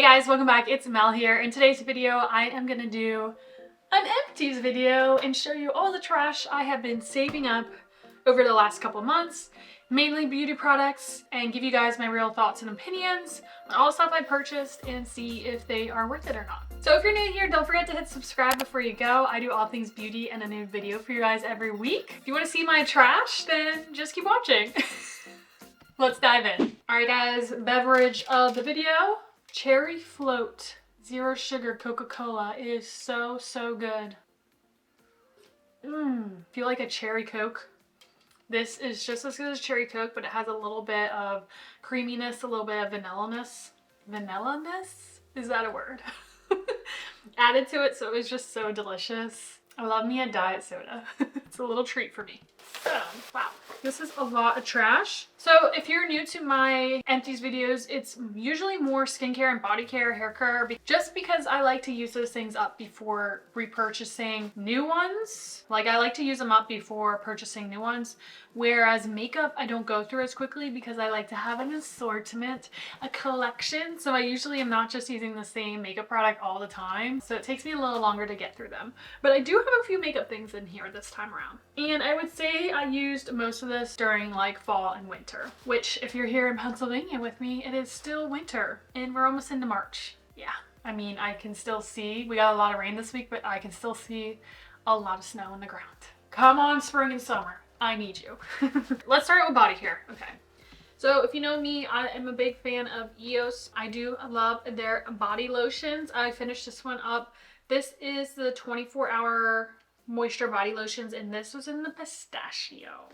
guys, welcome back. It's Mel here. In today's video, I am gonna do an empties video and show you all the trash I have been saving up over the last couple months, mainly beauty products, and give you guys my real thoughts and opinions on all the stuff I purchased and see if they are worth it or not. So if you're new here, don't forget to hit subscribe before you go. I do all things beauty and a new video for you guys every week. If you want to see my trash, then just keep watching. Let's dive in. All right guys, beverage of the video. Cherry Float Zero Sugar Coca-Cola. It is so good. Feel like a cherry Coke. This is just as good as cherry Coke, but it has a little bit of creaminess, a little bit of vanilla-ness. Vanilla-ness? Is that a word? Added to it, so it was just so delicious. I love me a diet soda. It's a little treat for me. So, wow, this is a lot of trash. So if you're new to my empties videos, it's usually more skincare and body care, hair care, just because I like to use those things up before repurchasing new ones. Like I like to use them up before purchasing new ones. Whereas makeup, I don't go through as quickly because I like to have an assortment, a collection. So I usually am not just using the same makeup product all the time. So it takes me a little longer to get through them. But I do have a few makeup things in here this time around. And I would say I used most of this during like fall and winter, which if you're here in Pennsylvania with me, it is still winter and we're almost into March. Yeah, I mean, I can still see, we got a lot of rain this week, but I can still see a lot of snow on the ground. Come on, spring and summer. I need you. Let's start with body care. Okay. So if you know me, I am a big fan of EOS. I do love their body lotions. I finished this one up. This is the 24-hour moisture body lotions, and this was in the pistachio.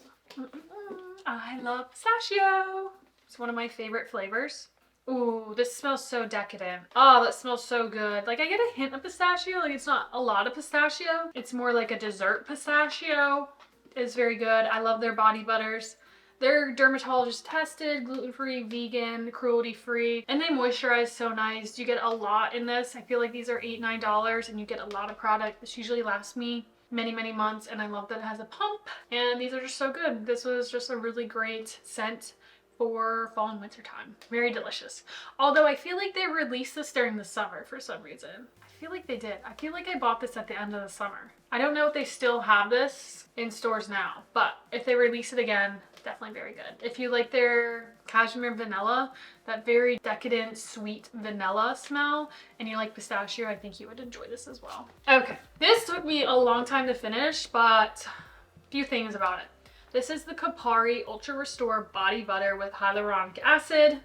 I love pistachio. It's one of my favorite flavors. Ooh, this smells so decadent. Oh, that smells so good. Like I get a hint of pistachio. Like it's not a lot of pistachio. It's more like a dessert pistachio. It's very good. I love their body butters. They're dermatologist tested, gluten-free, vegan, cruelty-free, and they moisturize so nice. You get a lot in this. I feel like these are $8, $9 and you get a lot of product. This usually lasts me many months, and I love that it has a pump, and these are just so good. This was just a really great scent for fall and winter time. Very delicious. Although I feel like they released this during the summer for some reason. I feel like they did. I feel like I bought this at the end of the summer. I don't know if they still have this in stores now, but if they release it again, definitely very good. If you like their cashmere vanilla, that very decadent sweet vanilla smell, and you like pistachio, I think you would enjoy this as well. Okay, this took me a long time to finish, but a few things about it. This is the Kopari Ultra Restore Body Butter with hyaluronic acid.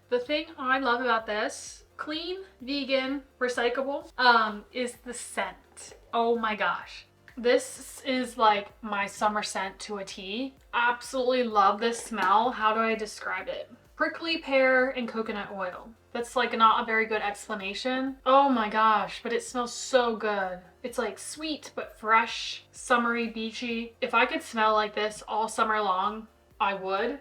The thing I love about this, clean, vegan, recyclable, is the scent. Oh my gosh. This is like my summer scent to a T. Absolutely love this smell. How do I describe it? Prickly pear and coconut oil. That's like not a very good explanation. Oh my gosh, but it smells so good. It's like sweet but fresh, summery, beachy. If I could smell like this all summer long, I would.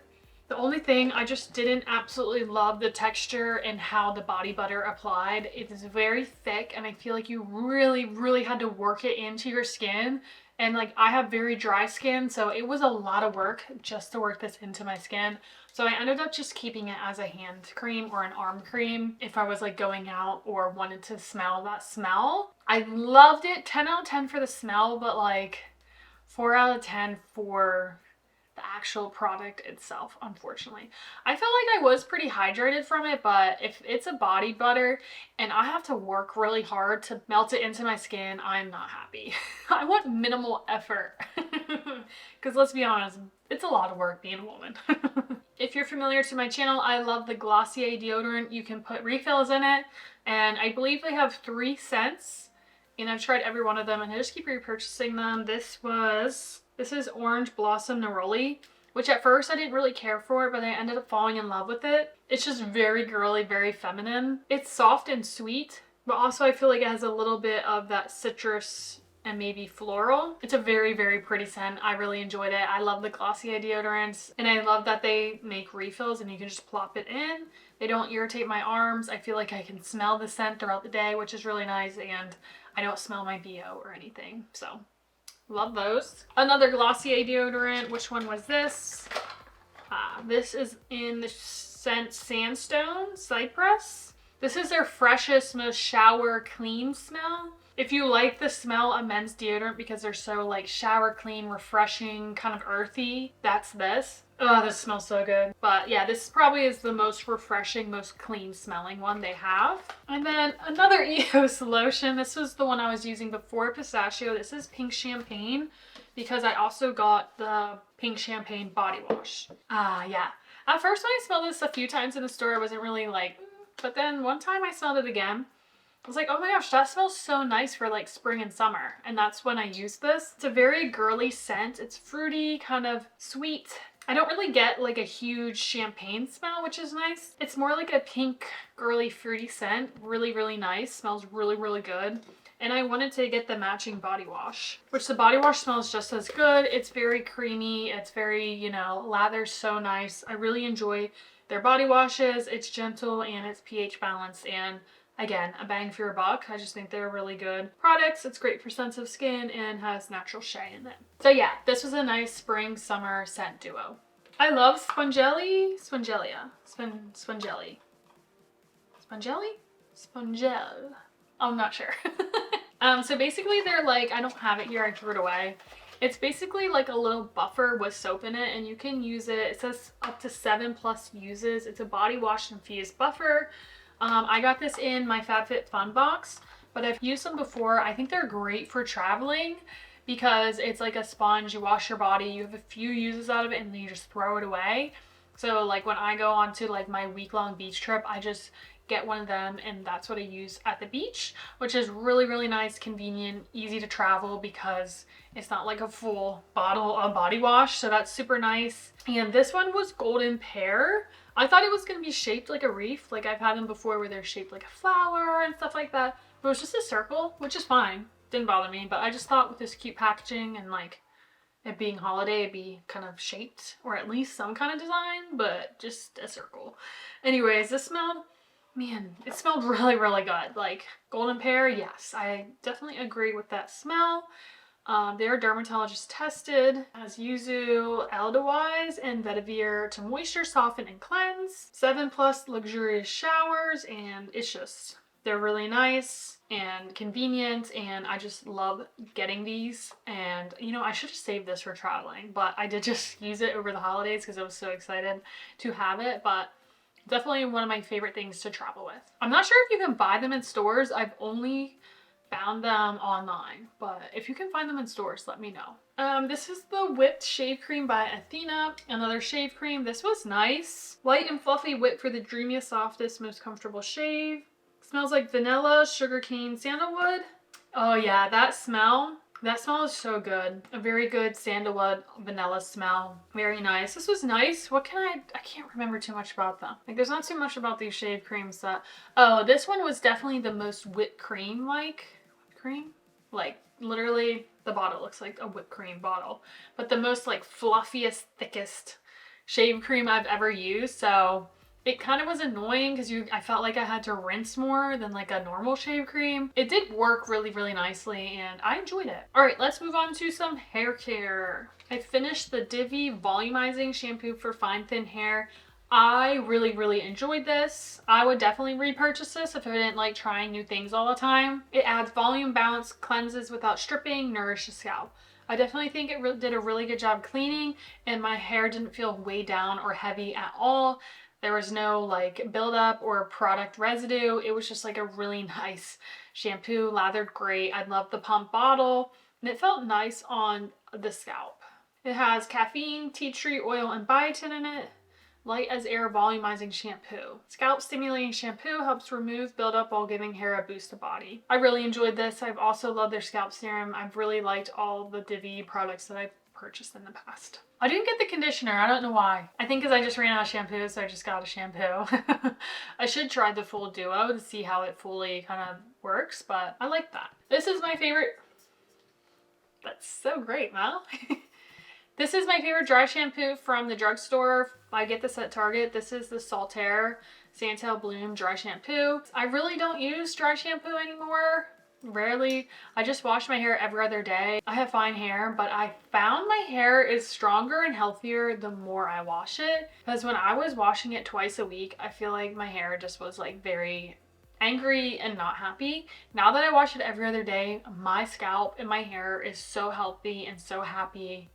The only thing, I just didn't absolutely love the texture and how the body butter applied. It is very thick, and I feel like you really had to work it into your skin. And like I have very dry skin, so it was a lot of work just to work this into my skin. So I ended up just keeping it as a hand cream or an arm cream if I was like going out or wanted to smell that smell. I loved it. 10 out of 10 for the smell, but like 4 out of 10 for the actual product itself, unfortunately. I felt like I was pretty hydrated from it, but if it's a body butter and I have to work really hard to melt it into my skin, I'm not happy. I want minimal effort. Because let's be honest, it's a lot of work being a woman. If you're familiar to my channel, I love the Glossier deodorant. You can put refills in it, and I believe they have 3 scents, and I've tried every one of them, and I just keep repurchasing them. This is Orange Blossom Neroli, which at first I didn't really care for, but I ended up falling in love with it. It's just very girly, very feminine. It's soft and sweet, but also I feel like it has a little bit of that citrus and maybe floral. It's a very pretty scent. I really enjoyed it. I love the Glossier deodorants, and I love that they make refills and you can just plop it in. They don't irritate my arms. I feel like I can smell the scent throughout the day, which is really nice, and I don't smell my BO or anything, so love those. Another Glossier deodorant. Which one was this? This is in the scent Sandstone Cypress. This is their freshest, most shower clean smell. If you like the smell of men's deodorant because they're so like shower clean, refreshing, kind of earthy, that's this. Oh, this smells so good. But yeah, this probably is the most refreshing, most clean smelling one they have. And then another EOS lotion. This was the one I was using before Pistachio. This is Pink Champagne because I also got the Pink Champagne body wash. Yeah. At first when I smelled this a few times in the store, I wasn't really like, but then one time I smelled it again. I was like, oh my gosh, that smells so nice for like spring and summer. And that's when I used this. It's a very girly scent. It's fruity, kind of sweet. I don't really get like a huge champagne smell, which is nice. It's more like a pink, girly, fruity scent. Really, really nice. Smells really, really good. And I wanted to get the matching body wash, which the body wash smells just as good. It's very creamy. It's very, you know, lather's so nice. I really enjoy their body washes. It's gentle and it's pH balanced, and again, a bang for your buck. I just think they're really good products. It's great for sensitive skin and has natural shea in it. So yeah, this was a nice spring summer scent duo. I love Spongelle. I'm not sure. So basically they're like, I don't have it here, I threw it away. It's basically like a little buffer with soap in it, and you can use it. It says up to 7+ uses. It's a body wash infused buffer. I got this in my FabFitFun box, but I've used them before. I think they're great for traveling because it's like a sponge. You wash your body, you have a few uses out of it, and then you just throw it away. So like when I go on to like my week-long beach trip, I just get one of them, and that's what I use at the beach, which is really, really nice, convenient, easy to travel because it's not like a full bottle of body wash. So that's super nice. And this one was golden pear. I thought it was going to be shaped like a wreath. Like I've had them before where they're shaped like a flower and stuff like that. But it was just a circle, which is fine. Didn't bother me. But I just thought with this cute packaging and like it being holiday, it'd be kind of shaped, or at least some kind of design, but just a circle. Anyways, this smelled, man, it smelled really, really good. Like golden pear, yes, I definitely agree with that smell. They're dermatologist tested, as yuzu, edelweiss, and vetiver to moisture, soften, and cleanse. 7+ luxurious showers, and it's just, they're really nice and convenient, and I just love getting these. And you know, I should have saved this for traveling, but I did just use it over the holidays because I was so excited to have it. But definitely one of my favorite things to travel with. I'm not sure if you can buy them in stores. I've only found them online, but if you can find them in stores, let me know. This is the Whipped Shave Cream by Athena, another shave cream. This was nice. Light and fluffy whip for the dreamiest, softest, most comfortable shave. Smells like vanilla, sugarcane, sandalwood. Oh yeah, that smell is so good. A very good sandalwood vanilla smell. Very nice. This was nice. What can I can't remember too much about them. Like there's not too much about these shave creams that, oh, this one was definitely the most whipped cream like. Cream? Like literally the bottle looks like a whipped cream bottle, but the most like fluffiest, thickest shave cream I've ever used. So it kind of was annoying because I felt like I had to rinse more than like a normal shave cream. It did work really, really nicely and I enjoyed it. All right, let's move on to some hair care. I finished the Divi Volumizing Shampoo for Fine Thin Hair. I really, really enjoyed this. I would definitely repurchase this if I didn't like trying new things all the time. It adds volume, balance, cleanses without stripping, nourish the scalp. I definitely think it did a really good job cleaning, and my hair didn't feel weighed down or heavy at all. There was no like buildup or product residue. It was just like a really nice shampoo, lathered great. I love the pump bottle, and it felt nice on the scalp. It has caffeine, tea tree oil, and biotin in it. Light as air volumizing shampoo. Scalp stimulating shampoo helps remove buildup while giving hair a boost to body. I really enjoyed this. I've also loved their scalp serum. I've really liked all the Divi products that I've purchased in the past. I didn't get the conditioner. I don't know why. I think because I just ran out of shampoo, so I just got a shampoo. I should try the full duo to see how it fully kind of works, but I like that. This is my favorite. That's so great, Mel. This is my favorite dry shampoo from the drugstore. I get this at Target. This is the Saltaire Santal Bloom Dry Shampoo. I really don't use dry shampoo anymore. Rarely. I just wash my hair every other day. I have fine hair, but I found my hair is stronger and healthier the more I wash it. Because when I was washing it twice a week, I feel like my hair just was like very angry and not happy. Now that I wash it every other day, my scalp and my hair is so healthy and so happy.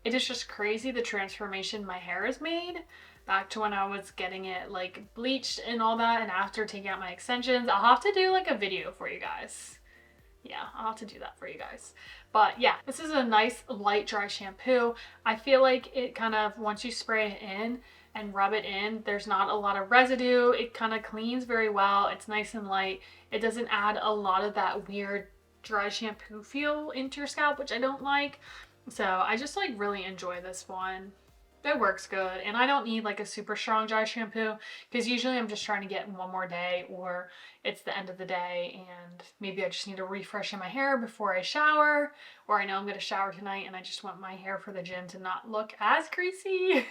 It is just crazy the transformation my hair has made back to when I was getting it like bleached and all that, and after taking out my extensions. I'll have to do like a video for you guys. Yeah, I'll have to do that for you guys. But yeah, this is a nice light dry shampoo. I feel like it kind of, once you spray it in and rub it in, there's not a lot of residue. It kind of cleans very well. It's nice and light. It doesn't add a lot of that weird dry shampoo feel into your scalp, which I don't like. So I just like really enjoy this one. It works good, and I don't need like a super strong dry shampoo because usually I'm just trying to get in one more day, or it's the end of the day and maybe I just need to refresh in my hair before I shower, or I know I'm going to shower tonight and I just want my hair for the gym to not look as greasy.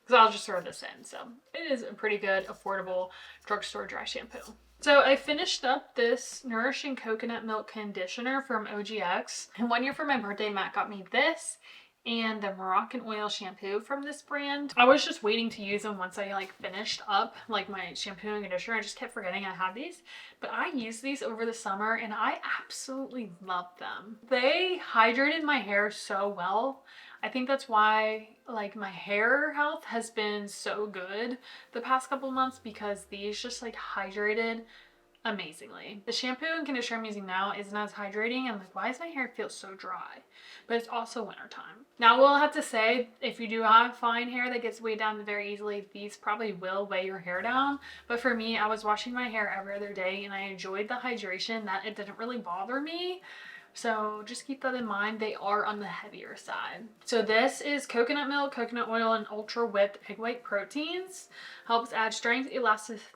So I'll just throw this in. So it is a pretty good, affordable drugstore dry shampoo. So I finished up this Nourishing Coconut Milk Conditioner from OGX. And 1 year for my birthday, Matt got me this and the Moroccan Oil shampoo from this brand. I was just waiting to use them once I like finished up like my shampoo and conditioner. I just kept forgetting I had these, but I used these over the summer and I absolutely loved them. They hydrated my hair so well. I think that's why like my hair health has been so good the past couple months, because these just like hydrated amazingly. The shampoo and conditioner I'm using now isn't as hydrating. I'm like, why does my hair feel so dry? But it's also wintertime. Now, we'll have to say, if you do have fine hair that gets weighed down very easily, these probably will weigh your hair down. But for me, I was washing my hair every other day and I enjoyed the hydration, that it didn't really bother me. So just keep that in mind. They are on the heavier side. So this is coconut milk, coconut oil, and ultra whipped egg white proteins. Helps add strength, elasticity.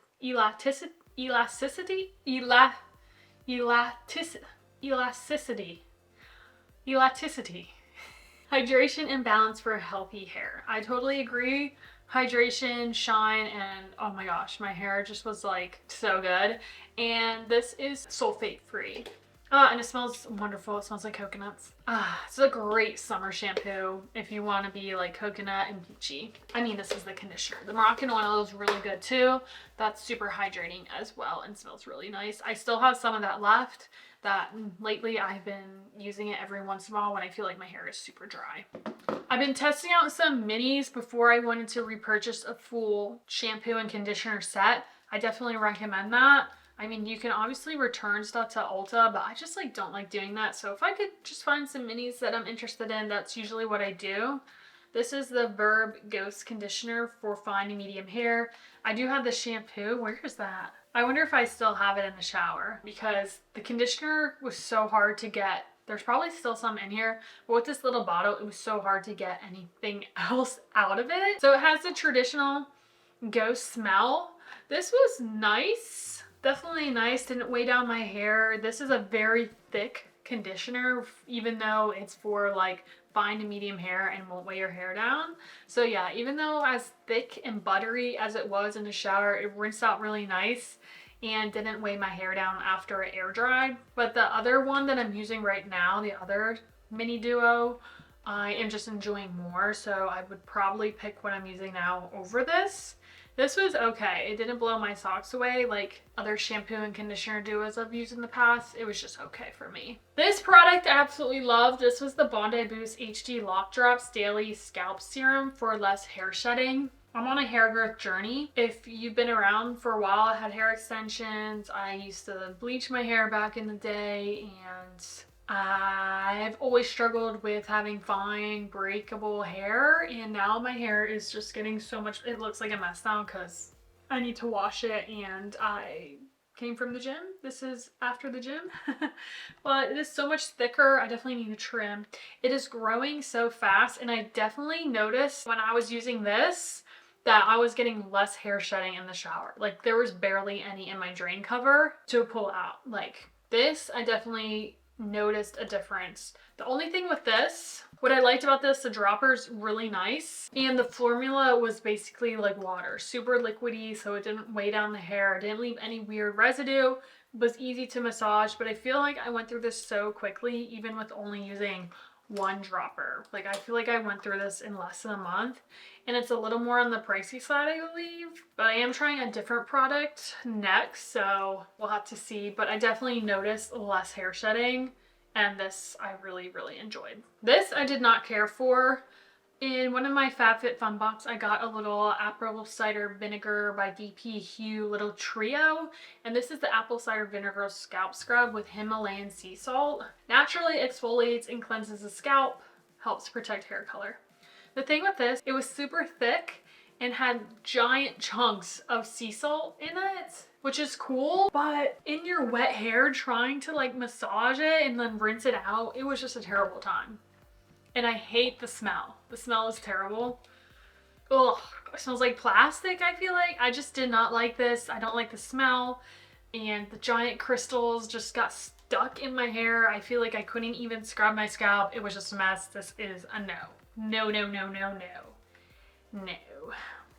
Hydration and balance for healthy hair. I totally agree. Hydration, shine, and oh my gosh, my hair just was like so good. And this is sulfate free. And it smells wonderful. It smells like coconuts. It's a great summer shampoo if you want to be like coconut and peachy. I mean, this is the conditioner. The Moroccan oil is really good too. That's super hydrating as well and smells really nice. I still have some of that left. That lately I've been using it every once in a while when I feel like my hair is super dry. I've been testing out some minis before I wanted to repurchase a full shampoo and conditioner set. I definitely recommend that. I mean, you can obviously return stuff to Ulta, but I just like don't like doing that. So if I could just find some minis that I'm interested in, that's usually what I do. This is the Verb Ghost Conditioner for fine and medium hair. I do have the shampoo. Where is that? I wonder if I still have it in the shower, because the conditioner was so hard to get. There's probably still some in here, but with this little bottle, it was so hard to get anything else out of it. So it has the traditional ghost smell. This was nice. Definitely nice. Didn't weigh down my hair. This is a very thick conditioner, even though it's for like fine to medium hair and won't weigh your hair down. So yeah, even though as thick and buttery as it was in the shower, it rinsed out really nice and didn't weigh my hair down after it air dried. But the other one that I'm using right now, the other mini duo, I am just enjoying more. So I would probably pick what I'm using now over this. This was okay. It didn't blow my socks away like other shampoo and conditioner duos I've used in the past. It was just okay for me. This product I absolutely loved. This was the Bondi Boost HD Lock Drops Daily Scalp Serum for less hair shedding. I'm on a hair growth journey. If you've been around for a while, I had hair extensions. I used to bleach my hair back in the day, and I've always struggled with having fine, breakable hair, and now my hair is just getting so much, it looks like a mess now because I need to wash it, and I came from the gym. This is after the gym. But it is so much thicker. I definitely need to trim. It is growing so fast, and I definitely noticed when I was using this that I was getting less hair shedding in the shower. Like there was barely any in my drain cover to pull out. Like this, I definitely noticed a difference. The only thing with this, what I liked about this, the dropper's really nice, and the formula was basically like water, super liquidy, so it didn't weigh down the hair, it didn't leave any weird residue, it was easy to massage. But I feel like I went through this so quickly, even with only using one dropper. Like I feel like I went through this in less than a month, and it's a little more on the pricey side, I believe. But I am trying a different product next, so we'll have to see. But I definitely noticed less hair shedding, and this I really, really enjoyed. This I did not care for. In one of my FabFitFun box, I got a little apple cider vinegar by DP Hue little trio. And this is the apple cider vinegar scalp scrub with Himalayan sea salt. Naturally exfoliates and cleanses the scalp, helps protect hair color. The thing with this, it was super thick and had giant chunks of sea salt in it, which is cool. But in your wet hair, trying to like massage it and then rinse it out, it was just a terrible time. And I hate the smell. The smell is terrible. Ugh, it smells like plastic, I feel like. I just did not like this. I don't like the smell. And the giant crystals just got stuck in my hair. I feel like I couldn't even scrub my scalp. It was just a mess. This is a no. No, no, no, no, no. No.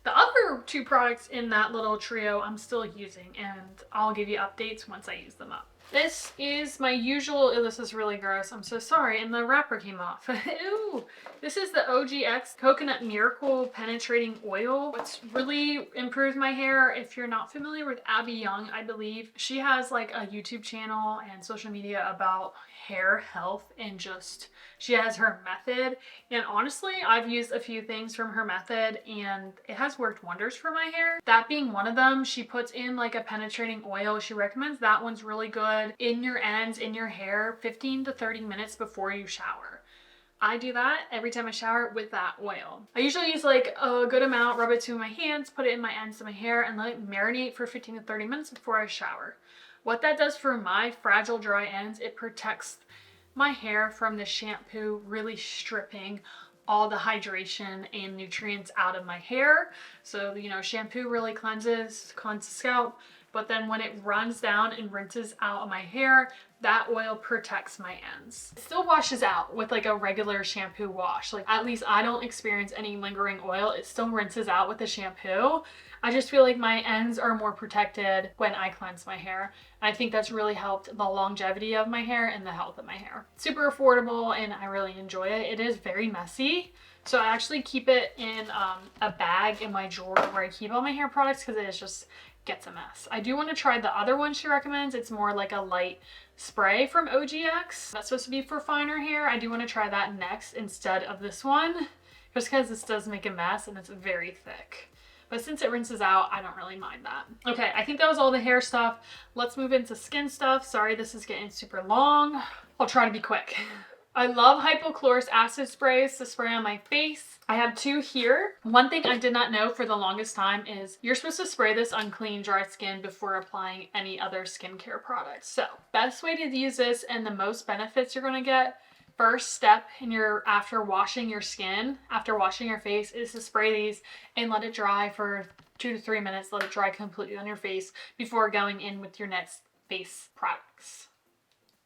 The other two products in that little trio I'm still using, and I'll give you updates once I use them up. This is my usual, this is really gross, I'm so sorry, and the wrapper came off. Ew! This is the OGX Coconut Miracle Penetrating Oil. What's really improved my hair, if you're not familiar with Abby Young, I believe, she has like a YouTube channel and social media about hair health, and just, she has her method, and honestly, I've used a few things from her method, and it has worked wonders for my hair. That being one of them, she puts in like a penetrating oil. She recommends that one's really good in your ends, in your hair, 15 to 30 minutes before you shower. I do that every time I shower with that oil. I usually use like a good amount, rub it to my hands, put it in my ends of my hair, and let it marinate for 15 to 30 minutes before I shower. What that does for my fragile dry ends, it protects my hair from the shampoo really stripping all the hydration and nutrients out of my hair. So, you know, shampoo really cleanses the scalp, but then when it runs down and rinses out of my hair, that oil protects my ends. It still washes out with like a regular shampoo wash. Like at least I don't experience any lingering oil. It still rinses out with the shampoo. I just feel like my ends are more protected when I cleanse my hair. And I think that's really helped the longevity of my hair and the health of my hair. Super affordable, and I really enjoy it. It is very messy. So I actually keep it in a bag in my drawer where I keep all my hair products, because it is just gets a mess. I do want to try the other one she recommends. It's more like a light spray from OGX. That's supposed to be for finer hair. I do want to try that next instead of this one, just because this does make a mess and it's very thick. But since it rinses out, I don't really mind that. Okay, I think that was all the hair stuff. Let's move into skin stuff. Sorry, this is getting super long. I'll try to be quick. I love hypochlorous acid sprays to spray on my face. I have two here. One thing I did not know for the longest time is you're supposed to spray this on clean, dry skin before applying any other skincare products. So, best way to use this and the most benefits you're gonna get, first step in your, after washing your skin, after washing your face, is to spray these and let it dry for 2 to 3 minutes. Let it dry completely on your face before going in with your next face products.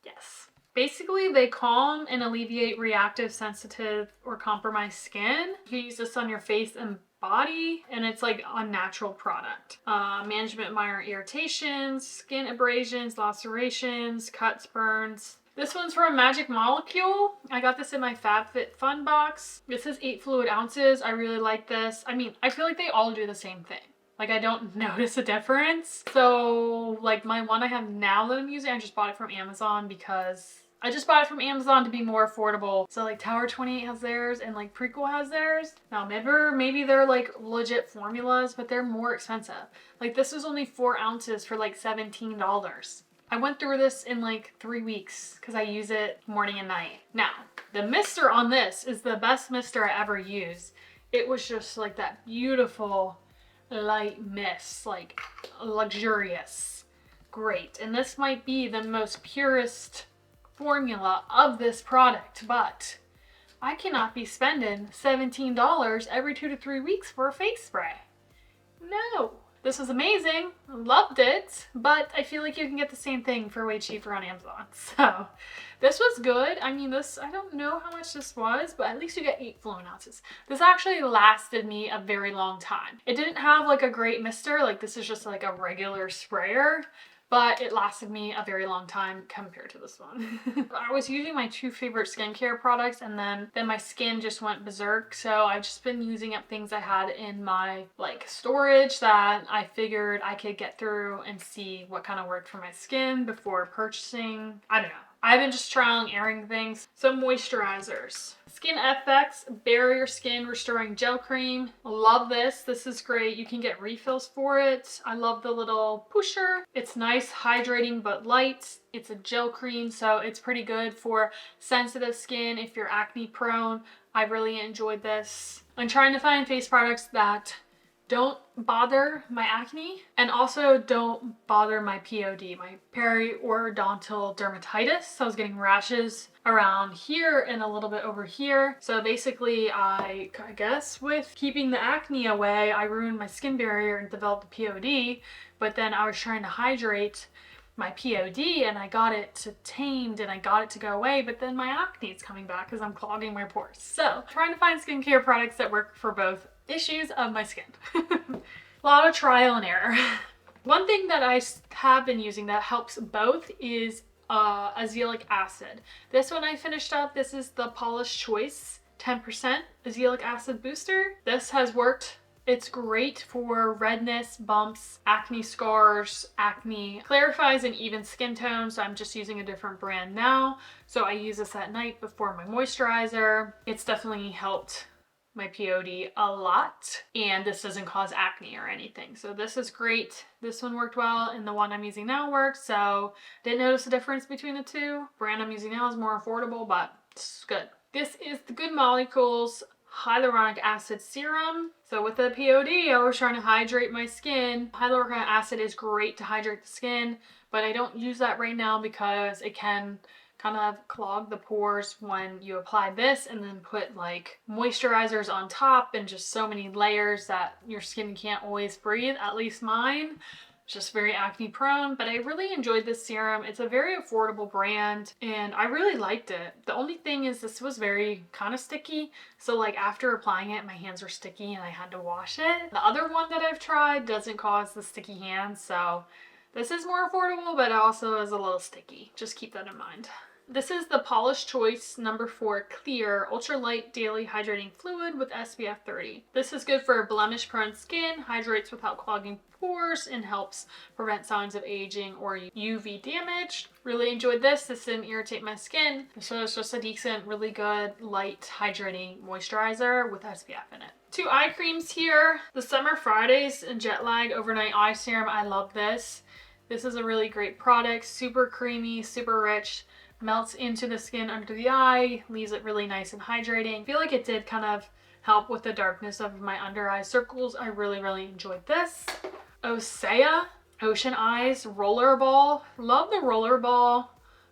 Yes. Basically, they calm and alleviate reactive, sensitive, or compromised skin. You can use this on your face and body, and it's like a natural product. Management minor irritations, skin abrasions, lacerations, cuts, burns. This one's from Magic Molecule. I got this in my FabFitFun box. This is 8 fluid ounces. I really like this. I mean, I feel like they all do the same thing. Like, I don't notice a difference. So, like, my one I have now that I'm using, I just bought it from Amazon because I just bought it from Amazon to be more affordable. So, like, Tower 28 has theirs and, like, Prequel has theirs. Now, maybe they're, like, legit formulas, but they're more expensive. Like, this is only 4 ounces for, like, $17. I went through this in like 3 weeks because I use it morning and night. Now, the mister on this is the best mister I ever used. It was just like that beautiful light mist, like luxurious. Great. And this might be the most purest formula of this product, but I cannot be spending $17 every 2 to 3 weeks for a face spray. No. This was amazing, loved it, but I feel like you can get the same thing for way cheaper on Amazon. So this was good. I mean, this, I don't know how much this was, but at least you get 8 fluid ounces. This actually lasted me a very long time. It didn't have like a great mister, like this is just like a regular sprayer, but it lasted me a very long time compared to this one. I was using my 2 favorite skincare products, and then my skin just went berserk. So I've just been using up things I had in my like storage that I figured I could get through and see what kind of worked for my skin before purchasing. I don't know. I've been just trialing airing things. Some moisturizers. Skin FX Barrier Skin Restoring Gel Cream. Love this. This is great. You can get refills for it. I love the little pusher. It's nice, hydrating, but light. It's a gel cream, so it's pretty good for sensitive skin if you're acne prone. I really enjoyed this. I'm trying to find face products that don't bother my acne and also don't bother my POD, my periodontal dermatitis. So I was getting rashes around here and a little bit over here. So basically I guess with keeping the acne away, I ruined my skin barrier and developed a POD, but then I was trying to hydrate my POD and I got it to tamed and I got it to go away, but then my acne is coming back because I'm clogging my pores. So trying to find skincare products that work for both issues of my skin. A lot of trial and error. One thing that I have been using that helps both is azelaic acid. This one I finished up. This is the Polish Choice 10% azelaic acid booster. This has worked. It's great for redness, bumps, acne scars, acne. Clarifies an even skin tone, so I'm just using a different brand now. So I use this at night before my moisturizer. It's definitely helped my POD a lot, and this doesn't cause acne or anything. So this is great. This one worked well, and the one I'm using now works, so didn't notice a difference between the two. Brand I'm using now is more affordable, but it's good. This is the Good Molecules Hyaluronic Acid Serum. So with the POD, I was trying to hydrate my skin. Hyaluronic acid is great to hydrate the skin, but I don't use that right now because it can kind of clog the pores when you apply this and then put like moisturizers on top and just so many layers that your skin can't always breathe. At least mine. Just very acne prone, but I really enjoyed this serum. It's a very affordable brand and I really liked it. The only thing is this was very kind of sticky. So like after applying it, my hands were sticky and I had to wash it. The other one that I've tried doesn't cause the sticky hands. So this is more affordable, but also is a little sticky. Just keep that in mind. This is the Polish Choice No. 4 Clear Ultralight Daily Hydrating Fluid with SPF 30. This is good for blemish-prone skin, hydrates without clogging pores, and helps prevent signs of aging or UV damage. Really enjoyed this. This didn't irritate my skin. So it's just a decent, really good, light, hydrating moisturizer with SPF in it. 2 eye creams here. The Summer Fridays and Jet Lag Overnight Eye Serum. I love this. This is a really great product. Super creamy, super rich. Melts into the skin under the eye, leaves it really nice and hydrating. I feel like it did kind of help with the darkness of my under eye circles. I really enjoyed this. Osea Ocean Eyes Rollerball. Love the rollerball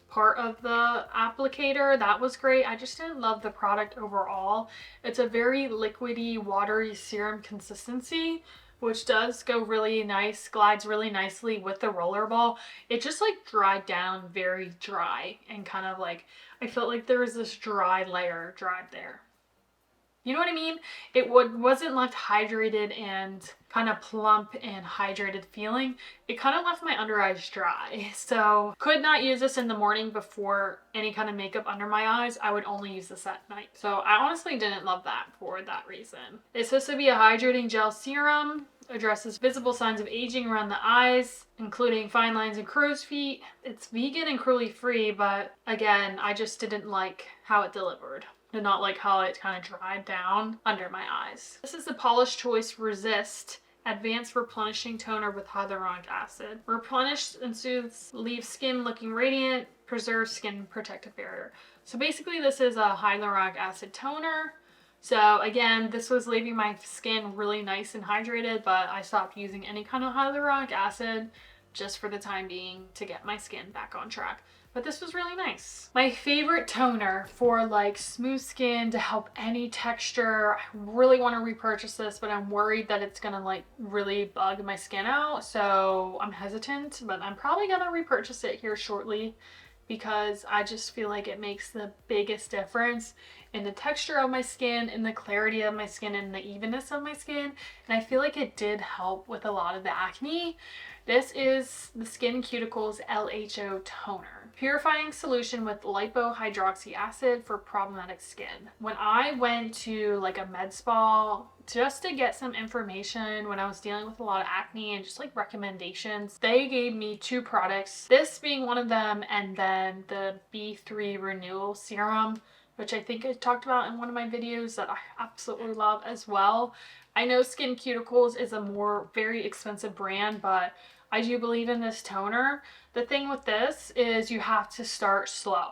part of the applicator. That was great. I just didn't love the product overall. It's a very liquidy, watery serum consistency, which does go really nice, glides really nicely with the rollerball. It just like dried down very dry and kind of like, I felt like there was this dry layer dried there. You know what I mean? It wasn't left hydrated and kind of plump and hydrated feeling. It kind of left my under eyes dry. So could not use this in the morning before any kind of makeup under my eyes. I would only use this at night. So I honestly didn't love that for that reason. It's supposed to be a hydrating gel serum. Addresses visible signs of aging around the eyes, including fine lines and crow's feet. It's vegan and cruelty free, but again, I just didn't like how it delivered. Did not like how it kind of dried down under my eyes. This is the Polish Choice Resist Advanced Replenishing Toner with Hyaluronic Acid. Replenishes and soothes, leaves skin looking radiant, preserves skin protective barrier. So basically this is a hyaluronic acid toner. So again, this was leaving my skin really nice and hydrated, but I stopped using any kind of hyaluronic acid just for the time being to get my skin back on track. But this was really nice. My favorite toner for like smooth skin to help any texture. I really want to repurchase this, but I'm worried that it's gonna like really bug my skin out. So I'm hesitant, but I'm probably gonna repurchase it here shortly because I just feel like it makes the biggest difference in the texture of my skin, in the clarity of my skin, and the evenness of my skin. And I feel like it did help with a lot of the acne. This is the Skin Cuticles LHO Toner. Purifying solution with lipohydroxy acid for problematic skin. When I went to like a med spa just to get some information when I was dealing with a lot of acne and just like recommendations, they gave me 2 products, this being one of them, and then the B3 Renewal Serum, which I think I talked about in one of my videos that I absolutely love as well. I know Skin Cuticles is a very expensive brand, but I do believe in this toner. The thing with this is you have to start slow,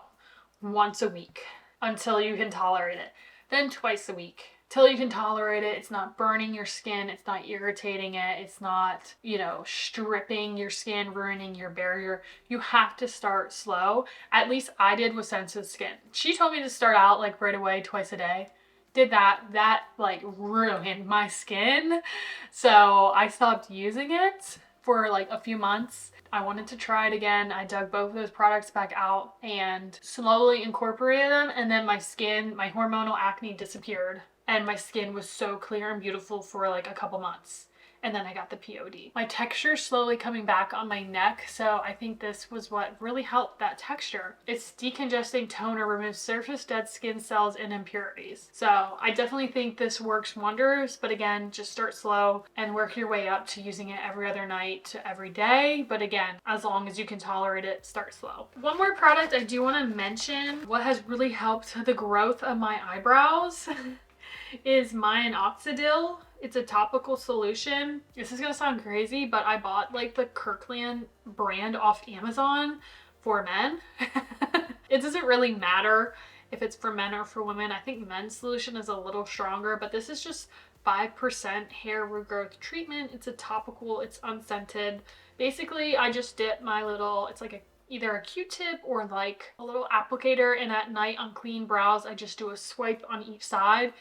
once a week until you can tolerate it, then twice a week till you can tolerate it. It's not burning your skin, it's not irritating it, it's not, you know, stripping your skin, ruining your barrier. You have to start slow. At least I did with Sensitive Skin. She told me to start out like right away, twice a day. Did that like ruined my skin. So I stopped using it for like a few months. I wanted to try it again. I dug both of those products back out and slowly incorporated them, and then my skin, my hormonal acne disappeared and my skin was so clear and beautiful for like a couple months. And then I got the POD. My texture slowly coming back on my neck, so I think this was what really helped that texture. Its decongesting toner removes surface dead skin cells and impurities. So I definitely think this works wonders, but again, just start slow and work your way up to using it every other night to every day. But again, as long as you can tolerate it, start slow. One more product I do want to mention, what has really helped the growth of my eyebrows is minoxidil. It's a topical solution. This is gonna sound crazy, but I bought like the Kirkland brand off Amazon for men. It doesn't really matter if it's for men or for women. I think men's solution is a little stronger, but this is just 5% hair regrowth treatment. It's a topical, it's unscented. Basically, I just dip my little, it's like either a Q-tip or like a little applicator, and at night on clean brows, I just do a swipe on each side.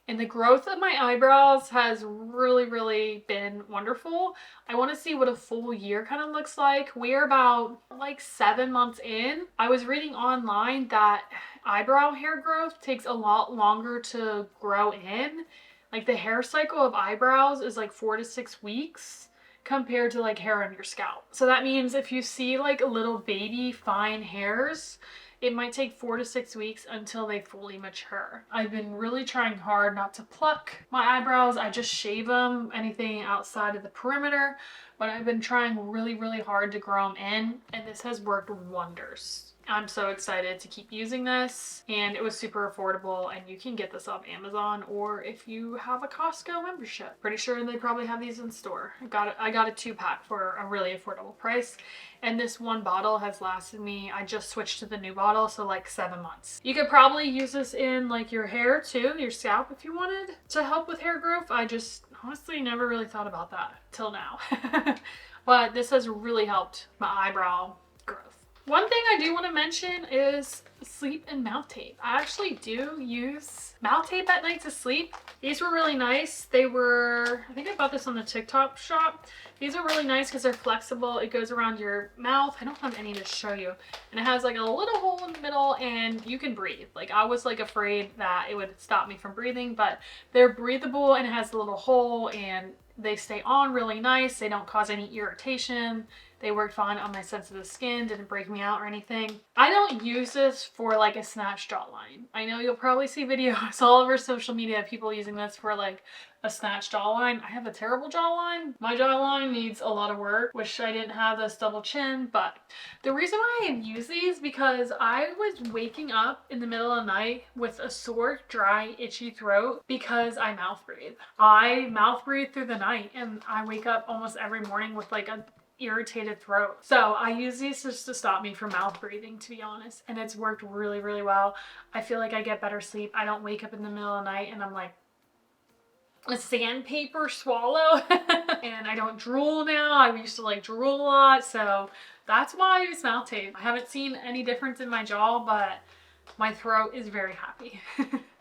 And the growth of my eyebrows has really been wonderful. I want to see what a full year kind of looks like. We're about like 7 months in. I was reading online that eyebrow hair growth takes a lot longer to grow in. Like the hair cycle of eyebrows is like 4 to 6 weeks compared to like hair on your scalp. So that means if you see like little baby fine hairs, it might take 4 to 6 weeks until they fully mature. I've been really trying hard not to pluck my eyebrows. I just shave them, anything outside of the perimeter, but I've been trying really hard to grow them in, and this has worked wonders. I'm so excited to keep using this, and it was super affordable, and you can get this off Amazon or if you have a Costco membership. Pretty sure they probably have these in store. I got a 2-pack for a really affordable price, and this one bottle has lasted me, I just switched to the new bottle, so like 7 months. You could probably use this in like your hair too, your scalp, if you wanted to help with hair growth. I just honestly never really thought about that till now. But this has really helped my eyebrow growth. One thing I do want to mention is sleep and mouth tape. I actually do use mouth tape at night to sleep. These were really nice. They were, I think I bought this on the TikTok shop. These are really nice because they're flexible. It goes around your mouth. I don't have any to show you. And it has like a little hole in the middle and you can breathe. Like I was like afraid that it would stop me from breathing, but they're breathable and it has a little hole and they stay on really nice. They don't cause any irritation. They worked fine on my sensitive skin, didn't break me out or anything. I don't use this for like a snatched jawline. I know you'll probably see videos all over social media of people using this for like a snatched jawline. I have a terrible jawline. My jawline needs a lot of work. Wish I didn't have this double chin, but the reason why I use these because I was waking up in the middle of the night with a sore, dry, itchy throat because I mouth breathe. I mouth breathe through the night and I wake up almost every morning with like a irritated throat. So I use these just to stop me from mouth breathing, to be honest, and it's worked really well. I feel like I get better sleep. I don't wake up in the middle of the night and I'm like a sandpaper swallow and I don't drool now. I used to like drool a lot, so that's why I use mouth tape. I haven't seen any difference in my jaw, but my throat is very happy.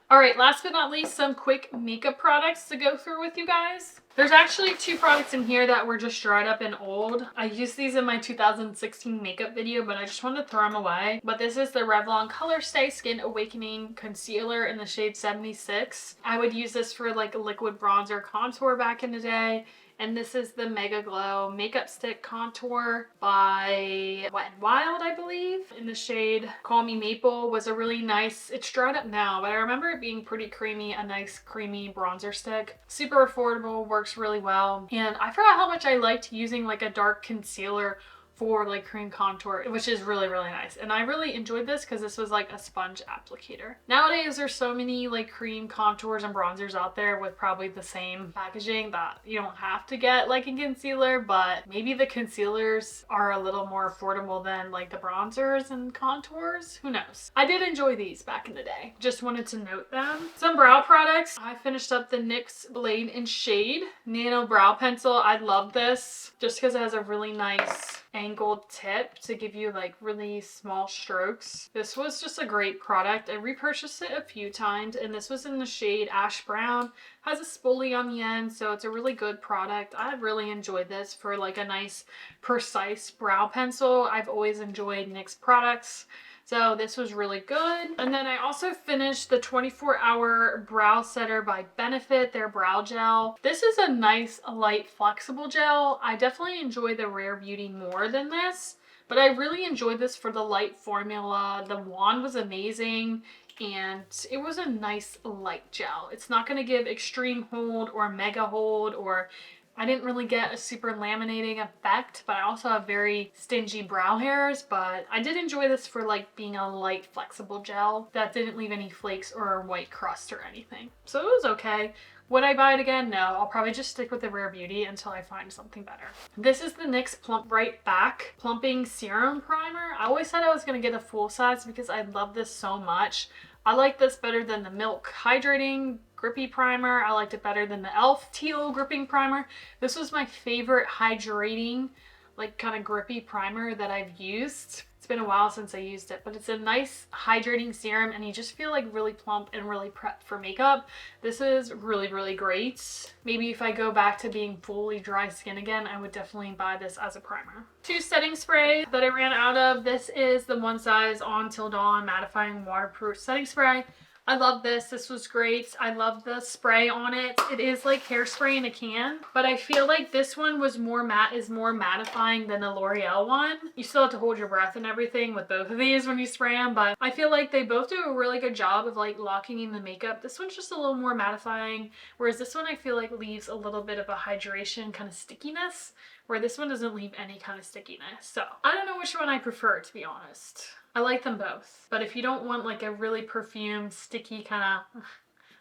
All right, last but not least, some quick makeup products to go through with you guys. There's actually 2 products in here that were just dried up and old. I used these in my 2016 makeup video, but I just wanted to throw them away. But this is the Revlon Color Stay Skin Awakening Concealer in the shade 76. I would use this for like a liquid bronzer contour back in the day. And this is the Mega Glow Makeup Stick Contour by Wet n Wild, I believe. In the shade Call Me Maple. Was a really nice, it's dried up now, but I remember it being pretty creamy, a nice creamy bronzer stick. Super affordable, works really well. And I forgot how much I liked using like a dark concealer for like cream contour, which is really, really nice. And I really enjoyed this because this was like a sponge applicator. Nowadays, there's so many like cream contours and bronzers out there with probably the same packaging that you don't have to get like a concealer, but maybe the concealers are a little more affordable than like the bronzers and contours. Who knows? I did enjoy these back in the day. Just wanted to note them. Some brow products. I finished up the NYX Blade and Shade Nano Brow Pencil. I love this just because it has a really nice angled tip to give you like really small strokes. This was just a great product. I repurchased it a few times, and this was in the shade Ash Brown. Has a spoolie on the end, so it's a really good product. I really enjoyed this for like a nice precise brow pencil. I've always enjoyed NYX products, so this was really good. And then I also finished the 24-hour brow setter by Benefit, their brow gel. This is a nice light flexible gel. I definitely enjoy the Rare Beauty more than this, but I really enjoyed this for the light formula. The wand was amazing, and it was a nice light gel. It's not going to give extreme hold or mega hold, or I didn't really get a super laminating effect, but I also have very stingy brow hairs. But I did enjoy this for like being a light flexible gel that didn't leave any flakes or white crust or anything. So it was okay. Would I buy it again? No. I'll probably just stick with the Rare Beauty until I find something better. This is the NYX Plump Right Back Plumping Serum Primer. I always said I was going to get a full size because I love this so much. I like this better than the Milk Hydrating Grippy Primer. I liked it better than the e.l.f. Teal Gripping Primer. This was my favorite hydrating, like kind of grippy primer that I've used. It's been a while since I used it, but it's a nice hydrating serum and you just feel like really plump and really prepped for makeup. This is really, really great. Maybe if I go back to being fully dry skin again, I would definitely buy this as a primer. 2 setting spray that I ran out of. This is the One Size On Till Dawn Mattifying Waterproof Setting Spray. I love this. This was great. I love the spray on it. It is like hairspray in a can, but I feel like this one was more matte, is more mattifying than the L'Oreal one. You still have to hold your breath and everything with both of these when you spray them, but I feel like they both do a really good job of like locking in the makeup. This one's just a little more mattifying, whereas this one I feel like leaves a little bit of a hydration kind of stickiness, where this one doesn't leave any kind of stickiness. So I don't know which one I prefer, to be honest. I like them both, but if you don't want like a really perfumed, sticky kind of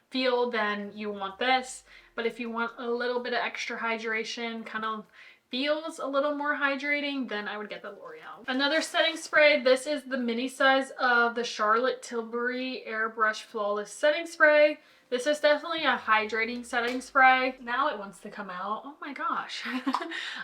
feel, then you want this. But if you want a little bit of extra hydration, kind of feels a little more hydrating, then I would get the L'Oreal. Another setting spray, this is the mini size of the Charlotte Tilbury Airbrush Flawless Setting Spray. This is definitely a hydrating setting spray. Now it wants to come out. Oh my gosh.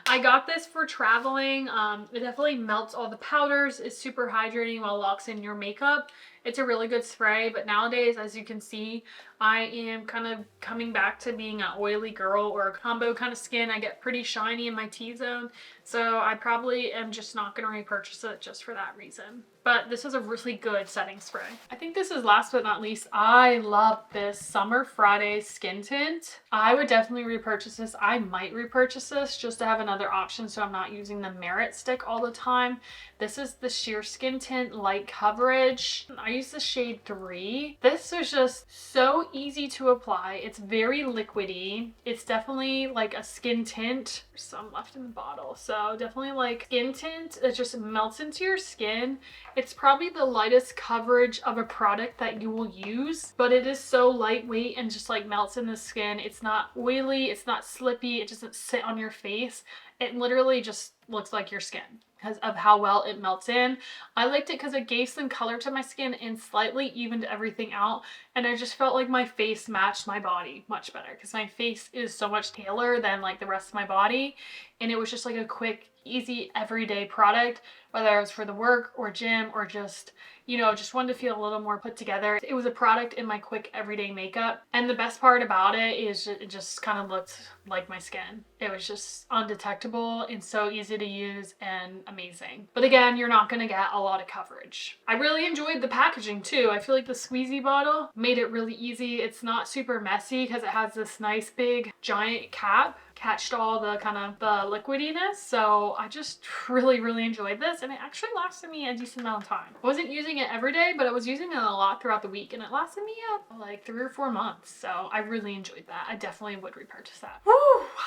I got this for traveling. It definitely melts all the powders. It's super hydrating while locks in your makeup. It's a really good spray, but nowadays, as you can see, I am kind of coming back to being an oily girl or a combo kind of skin. I get pretty shiny in my T-zone, so I probably am just not going to repurchase it just for that reason. But this is a really good setting spray. I think this is last but not least. I love this Summer Friday Skin Tint. I would definitely repurchase this. I might repurchase this just to have another option so I'm not using the Merit Stick all the time. This is the Sheer Skin Tint Light Coverage. I use the shade 3. This is just so easy to apply. It's very liquidy. It's definitely like a skin tint. There's some left in the bottle. So definitely like skin tint. It just melts into your skin. It's probably the lightest coverage of a product that you will use, but it is so lightweight and just like melts in the skin. It's not oily. It's not slippy. It doesn't sit on your face. It literally just looks like your skin because of how well it melts in. I liked it because it gave some color to my skin and slightly evened everything out. And I just felt like my face matched my body much better because my face is so much paler than like the rest of my body. And it was just like a quick, easy, everyday product, whether it was for the work or gym or just, you know, just wanted to feel a little more put together. It was a product in my quick everyday makeup. And the best part about it is it just kind of looked like my skin. It was just undetectable and so easy to use and amazing. But again, you're not going to get a lot of coverage. I really enjoyed the packaging too. I feel like the squeezy bottle made it really easy. It's not super messy because it has this nice big giant cap catched all the kind of the liquidiness. So I just really enjoyed this, and it actually lasted me a decent amount of time. I wasn't using it every day, but I was using it a lot throughout the week, and it lasted me like 3 or 4 months. So I really enjoyed that. I definitely would repurchase that. Woo!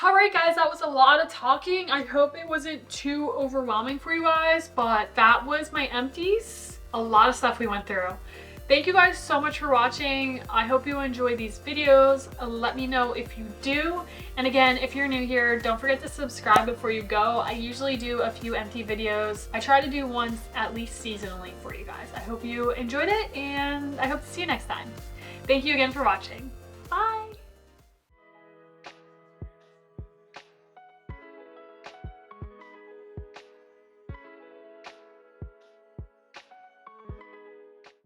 All right, guys, that was a lot of talking. I hope it wasn't too overwhelming for you guys, but that was my empties. A lot of stuff we went through. Thank you guys so much for watching. I hope you enjoy these videos. Let me know if you do. And again, if you're new here, don't forget to subscribe before you go. I usually do a few empty videos. I try to do ones at least seasonally for you guys. I hope you enjoyed it, and I hope to see you next time. Thank you again for watching.